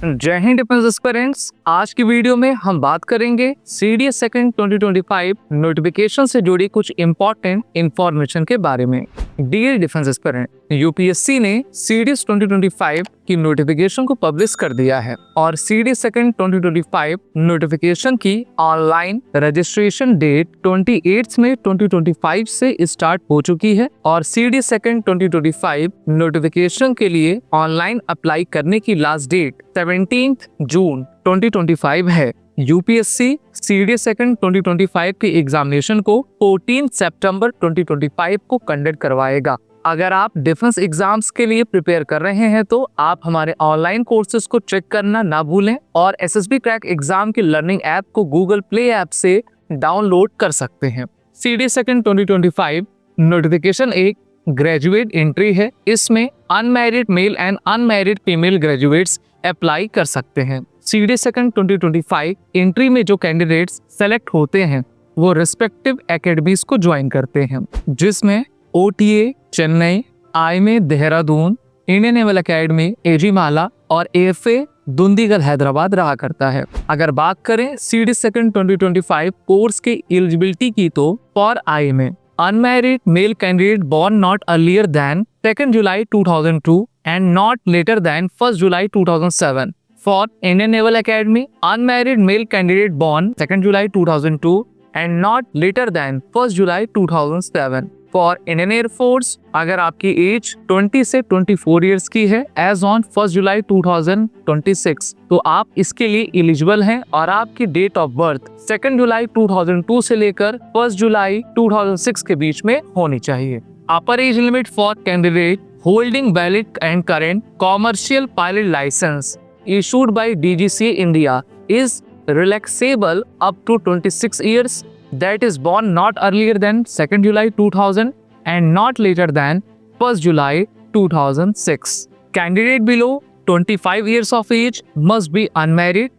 जय Hind defence aspirants. आज की वीडियो में हम बात करेंगे सीडीएस सेकंड 2025 नोटिफिकेशन से जुड़ी कुछ इंपॉर्टेंट इंफॉर्मेशन के बारे में। डियर डिफेंस एस्पिरेंट, यूपीएससी ने सीडीएस 2025 की नोटिफिकेशन को पब्लिश कर दिया है और सीडीएस सेकंड 2025 नोटिफिकेशन की ऑनलाइन रजिस्ट्रेशन डेट 28 मई 2025 से स्टार्ट हो चुकी है और सीडीएस सेकंड 2025 नोटिफिकेशन के लिए ऑनलाइन अप्लाई करने की लास्ट डेट 17 जून 2025 है। यूपीएससी सीडीएस सेकंड 2025 के एग्जामिनेशन को 14 सितंबर 2025 को कंडक्ट करवाएगा। अगर आप डिफेंस एग्जाम्स के लिए प्रिपेयर कर रहे हैं तो आप हमारे ऑनलाइन कोर्सेज को चेक करना ना भूलें और एसएसबी क्रैक एग्जाम की लर्निंग ऐप को गूगल प्ले ऐप से डाउनलोड कर सकते हैं। सीडीएस सेकंड 2025 नोटिफिकेशन एक ग्रेजुएट एंट्री है। इसमें unmarried male and unmarried female graduates apply कर सकते हैं। सीडीएस सेकंड 2025 एंट्री में जो कैंडिडेट्स सेलेक्ट होते हैं वो रिस्पेक्टिव एकेडमीज को ज्वाइन करते हैं, जिसमें OTA Chennai, IMA Dehradun, Indian naval academy Ezhimala और एएफए दुंदीगल हैदराबाद रहा करता है। अगर बात करें सीडीएस सेकंड 2025 कोर्स के एलिजिबिलिटी की तो for IMA unmarried male candidate born not earlier than 2nd July 2002 and not later than 1st July 2007. For Indian Naval Academy, unmarried male candidate born 2nd July 2002 and not later than 1st July 2007. For Indian Air Force, अगर आपकी as 20 से 24 years की है as on 1 जुलाई 2026 तो आप इसके लिए eligible हैं और आपकी डेट ऑफ बर्थ 2 जुलाई 2002 से लेकर 1 जुलाई 2006 के बीच में होनी चाहिए। Upper age limit for candidate holding valid and current commercial pilot licence issued by DGCA India is relaxable up to 26 years that is born not earlier than 2nd July 2000 and not later than 1st July 2006. Candidate below 25 years of age must be unmarried.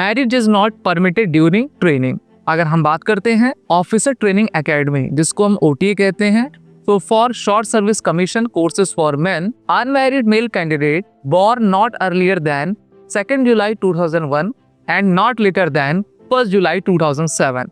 Marriage is not permitted during training. अगर हम बात करते हैं officer training academy जिसको हम OTA कहते हैं, तो for short service commission courses for main unmarried male candidate born not earlier than 2nd July 2001 and not later than 1st July 2007.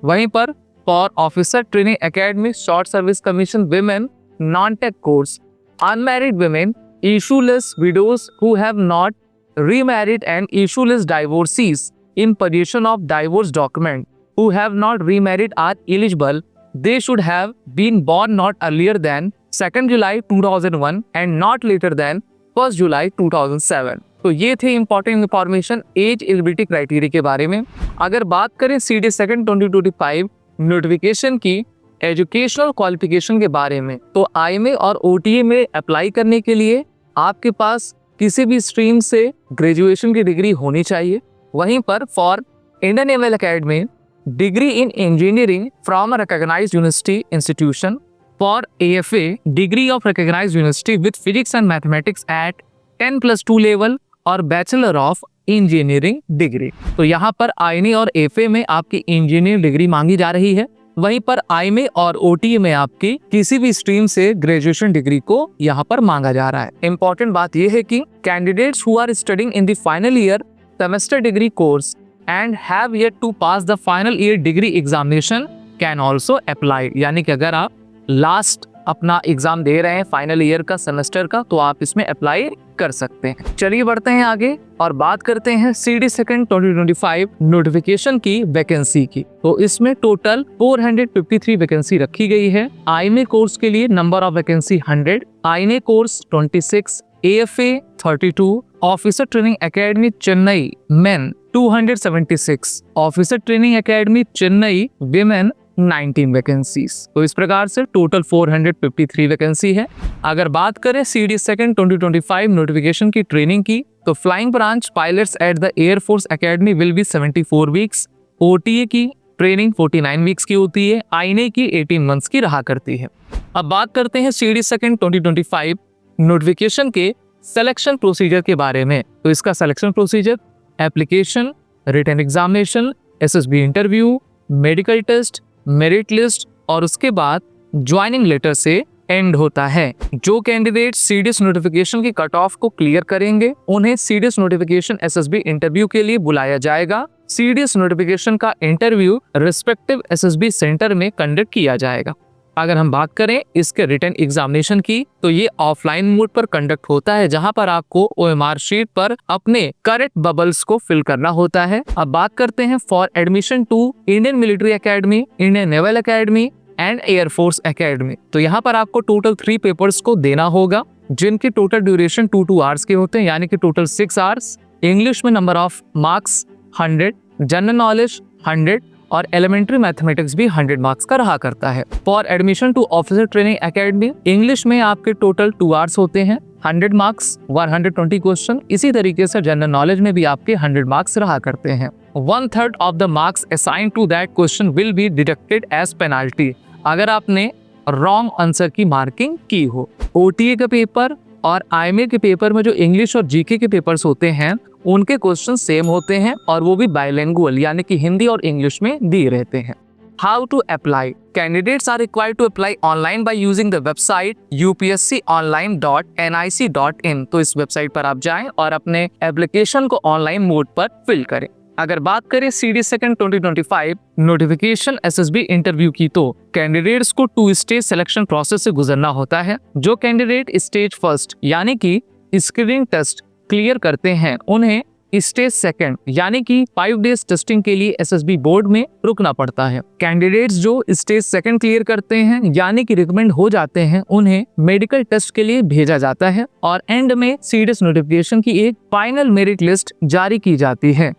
वहीं पर for officer training academy short service commission women non tech course unmarried women issueless widows who have not remarried and issueless divorcees in position of divorce document who have not remarried are eligible. They should have been born not earlier than 2nd July 2001 and not later than 1st July 2007. तो ये थे important information as eligibility criteria के बारे में। अगर बात करें CDS second 2025 notification की एजुकेशनल क्वालिफिकेशन के बारे में, तो आईएमए और ओटीए में अप्लाई करने के लिए आपके पास किसी भी स्ट्रीम से ग्रेजुएशन की डिग्री होनी चाहिए। वहीं पर for Indian naval academy degree in engineering from a recognized university institution. For AFA, degree of recognized university with physics and mathematics at 10+2 level और बैचलर ऑफ इंजीनियरिंग डिग्री। तो यहाँ पर आईएमए और एफए में आपकी इंजीनियरिंग डिग्री मांगी जा रही है। वहीं पर आईएमए और ओटीए में आपकी किसी भी स्ट्रीम से ग्रेजुएशन डिग्री को यहाँ पर मांगा जा रहा है। इंपॉर्टेंट बात यह है कि candidates who are studying in the final year semester degree course and have yet to pass the final year degree examination can also apply. यानी कि अगर आप लास्ट अपना एग्जाम दे रहे हैं फाइनल ईयर का सेमेस्टर का तो आप इसमें अप्लाई कर सकते हैं। चलिए बढ़ते हैं आगे और बात करते हैं सीडीएस सेकंड 2025 नोटिफिकेशन की वैकेंसी की। तो इसमें टोटल 453 वैकेंसी रखी गई है। आईएमए कोर्स के लिए number of vacancy 100, INA course 26, AFA 32, officer training academy Chennai main 276, officer training academy Chennai women 19 vacancies. तो इस प्रकार से टोटल 453 वैकेंसी है। अगर बात करें सीडीएस सेकंड 2025 नोटिफिकेशन की ट्रेनिंग की, तो flying branch pilots at the air force academy will be 74 weeks, OTA की ट्रेनिंग 49 वीक्स की होती है, आईएनए की 18 मंथ्स की रहा करती है। अब बात करते हैं सीडीएस सेकंड 2025 नोटिफिकेशन के सिलेक्शन प्रोसीजर के बारे में। तो इसका selection procedure application, written examination, SSB interview, medical test, merit list और उसके बाद ज्वाइनिंग लेटर से एंड होता है। जो कैंडिडेट सीडीएस नोटिफिकेशन की कट ऑफ को क्लियर करेंगे उन्हें सीडीएस नोटिफिकेशन एसएसबी इंटरव्यू के लिए बुलाया जाएगा। सीडीएस नोटिफिकेशन का इंटरव्यू रिस्पेक्टिव एसएसबी सेंटर में कंडक्ट किया जाएगा। अगर हम बात करें इसके रिटन एग्जामिनेशन की तो ये ऑफलाइन मोड पर कंडक्ट होता है, जहां पर आपको ओएमआर शीट पर अपने करेक्ट बबल्स को फिल करना होता है। अब बात करते हैं for admission to Indian Military Academy, Indian naval Academy and Air Force Academy. तो यहाँ पर आपको टोटल 3 पेपर्स को देना होगा, जिनकी टोटल ड्यूरेशन 2 आवर्स के होते हैं, यानी कि टोटल 6 आवर्स। इंग्लिश में number of marks 100, general knowledge 100 और एलिमेंट्री मैथमेटिक्स भी 100 मार्क्स का रहा करता है। For admission to Officer training Academy, English में आपके टोटल 2 आवर्स होते हैं, 100 मार्क्स 120 क्वेश्चन। इसी तरीके से जनरल नॉलेज में भी आपके 100 मार्क्स रहा करते हैं। 1/3 of the marks assign to that question will be deducted as penalty, अगर आपने रॉन्ग आंसर की मार्किंग की हो। ओटीए का पेपर और आईएमए के पेपर में जो इंग्लिश और जीके के पेपर्स होते हैं उनके क्वेश्चन सेम होते हैं और वो भी बाइलिंगुअल यानी कि हिंदी और इंग्लिश में दिए रहते हैं। How to apply, candidates are required to apply online by using the website upsconline.nic.in। तो इस वेबसाइट पर आप जाएं और अपने एप्लीकेशन को ऑनलाइन मोड पर फिल करें। अगर बात करें CD second 2025 notification SSB interview की तो कैंडिडेट्स को 2 स्टेज सिलेक्शन प्रोसेस से गुजरना होता है। जो कैंडिडेट स्टेज फर्स्ट यानी कि स्क्रीनिंग टेस्ट क्लियर करते हैं उन्हें स्टेज सेकंड यानी कि 5 डेज टेस्टिंग के लिए एसएसबी बोर्ड में रुकना पड़ता है। कैंडिडेट्स जो स्टेज सेकंड क्लियर करते हैं यानी कि रिकमेंड हो जाते हैं उन्हें मेडिकल टेस्ट के लिए भेजा जाता है और एंड में सीडीएस नोटिफिकेशन की एक फाइनल मेरिट लिस्ट जारी की जाती है।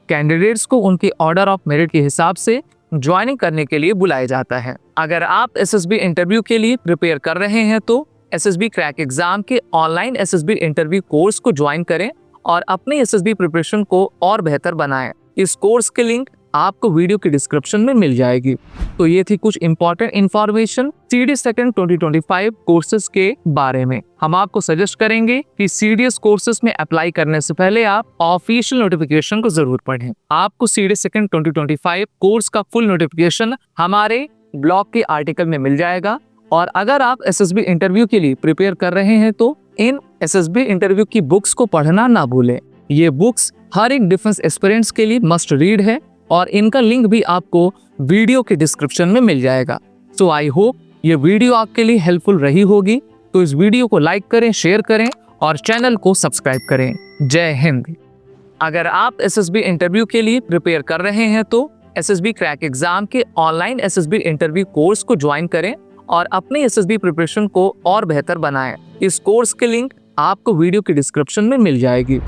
कैंडिडेट्स को उनके ऑर्डर ऑफ मेरिट के हिसाब से ज्वाइनिंग करने के लिए बुलाया जाता है। अगर आप एसएसबी इंटरव्यू के लिए प्रिपेयर कर रहे हैं तो एसएसबी क्रैक एग्जाम के ऑनलाइन एसएसबी इंटरव्यू कोर्स को ज्वाइन करें और अपने एसएसबी प्रिपरेशन को और बेहतर बनाएं। इस कोर्स की लिंक आपको वीडियो के डिस्क्रिप्शन में मिल जाएगी। तो ये थी कुछ important information CD second 2025 courses के बारे में। हम आपको सजेस्ट करेंगे कि सीडीएस कोर्सेज में अप्लाई करने से पहले आप ऑफिशियल नोटिफिकेशन को जरूर पढ़ें। आपको सीडी सेकंड 2025 कोर्स का फुल नोटिफिकेशन हमारे ब्लॉग के आर्टिकल में मिल जाएगा। और अगर आप एसएसबी इंटरव्यू के लिए प्रिपेयर कर रहे हैं तो इन एसएसबी इंटरव्यू की बुक्स को पढ़ना ना भूलें। ये बुक्स हर एक डिफेंस एस्पिरेंट्स के लिए मस्ट रीड है और इनका लिंक भी आपको वीडियो के डिस्क्रिप्शन में मिल जाएगा। सो आई होप ये वीडियो आपके लिए हेल्पफुल रही होगी। तो इस वीडियो को लाइक करें, शेयर करें और चैनल को सब्सक्राइब करें। जय हिंद। अगर आप एसएसबी इंटरव्यू के लिए प्रिपेयर कर रहे हैं तो एसएसबी क्रैक एग्जाम के ऑनलाइन एसएसबी इंटरव्यू कोर्स को ज्वाइन करें और अपनी एसएसबी प्रिपरेशन को और बेहतर बनाएं। इस कोर्स की लिंक आपको वीडियो के डिस्क्रिप्शन में मिल जाएगी।